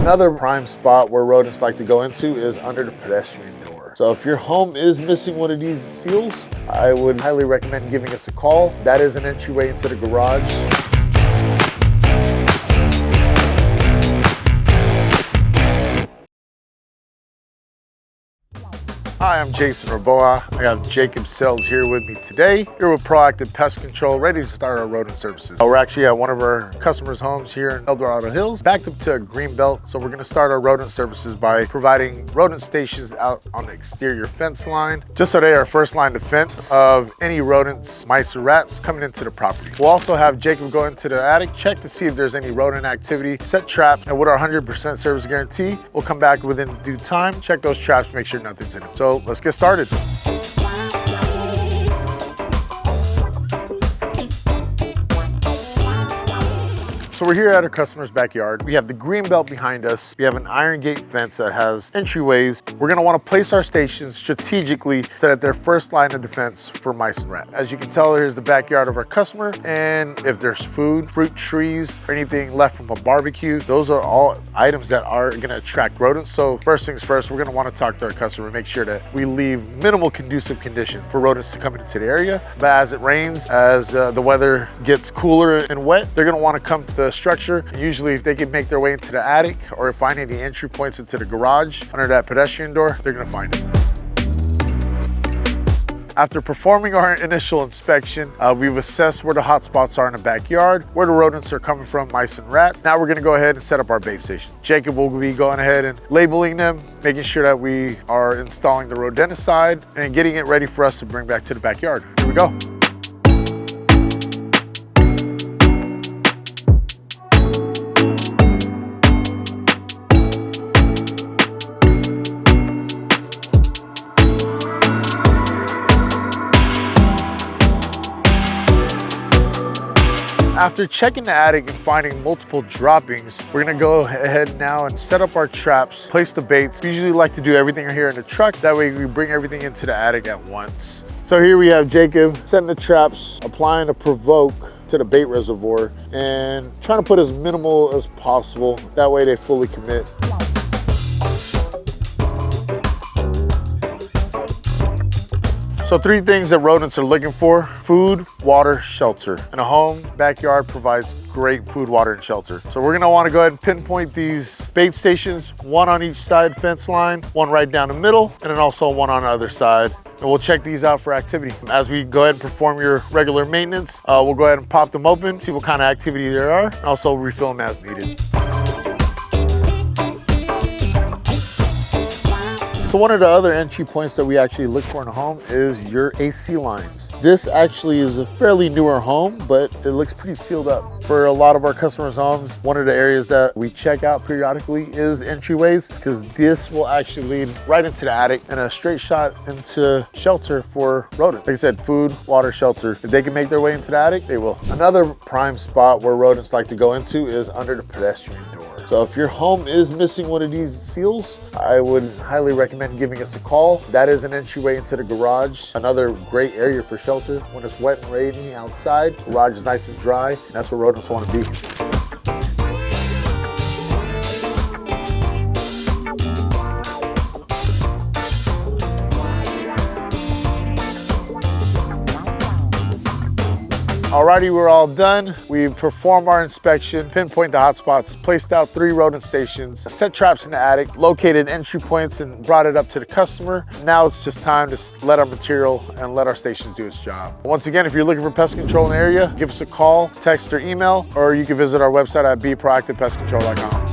Another prime spot where rodents like to go into is under the pedestrian door. So if your home is missing one of these seals, I would highly recommend giving us a call. That is an entryway into the garage. Hi, I'm Jason Raboa. I got Jacob Sells here with me today. Here with Pro Active Pest Control, ready to start our rodent services. We're actually at one of our customers' homes here in El Dorado Hills, backed up to a green belt. So we're gonna start our rodent services by providing rodent stations out on the exterior fence line, just so they are first line defense of any rodents, mice or rats coming into the property. We'll also have Jacob go into the attic, check to see if there's any rodent activity, set traps, and with our 100% service guarantee, we'll come back within due time, check those traps, make sure nothing's in them. So let's get started. So we're here at our customer's backyard. We have the green belt behind us. We have an iron gate fence that has entryways. We're gonna wanna place our stations strategically so that they're first line of defense for mice and rats. As you can tell, here's the backyard of our customer. And if there's food, fruit trees, or anything left from a barbecue, those are all items that are gonna attract rodents. So first things first, we're gonna wanna talk to our customer, make sure that we leave minimal conducive condition for rodents to come into the area. But as it rains, as the weather gets cooler and wet, they're gonna wanna come to the structure. Usually if they can make their way into the attic or find any entry points into the garage under that pedestrian door, they're gonna find it. After performing our initial inspection, we've assessed where the hot spots are in the backyard, where the rodents are coming from, mice and rats. Now we're gonna go ahead and set up our bait station. Jacob will be going ahead and labeling them, making sure that we are installing the rodenticide and getting it ready for us to bring back to the backyard. Here we go. After checking the attic and finding multiple droppings, we're gonna go ahead now and set up our traps, place the baits. We usually like to do everything here in the truck. That way we bring everything into the attic at once. So here we have Jacob setting the traps, applying a provoke to the bait reservoir, and trying to put as minimal as possible. That way they fully commit. So three things that rodents are looking for: food, water, shelter. And a home, backyard provides great food, water, and shelter. So we're gonna wanna go ahead and pinpoint these bait stations, one on each side fence line, one right down the middle, and then also one on the other side. And we'll check these out for activity. As we go ahead and perform your regular maintenance, we'll go ahead and pop them open, see what kind of activity there are, and also refill them as needed. So one of the other entry points that we actually look for in a home is your AC lines. This actually is a fairly newer home, but it looks pretty sealed up. For a lot of our customers' homes, one of the areas that we check out periodically is entryways, because this will actually lead right into the attic and a straight shot into shelter for rodents. Like I said, food, water, shelter. If they can make their way into the attic, they will. Another prime spot where rodents like to go into is under the pedestrian door. So if your home is missing one of these seals, I would highly recommend giving us a call. That is an entryway into the garage. Another great area for shelter. When it's wet and rainy outside, the garage is nice and dry, and that's where rodents want to be. Alrighty, we're all done. We've performed our inspection, pinpoint the hotspots, placed out 3 rodent stations, set traps in the attic, located entry points, and brought it up to the customer. Now it's just time to let our material and let our stations do its job. Once again, if you're looking for pest control in the area, give us a call, text, or email, or you can visit our website at proactivepestcontrol.com.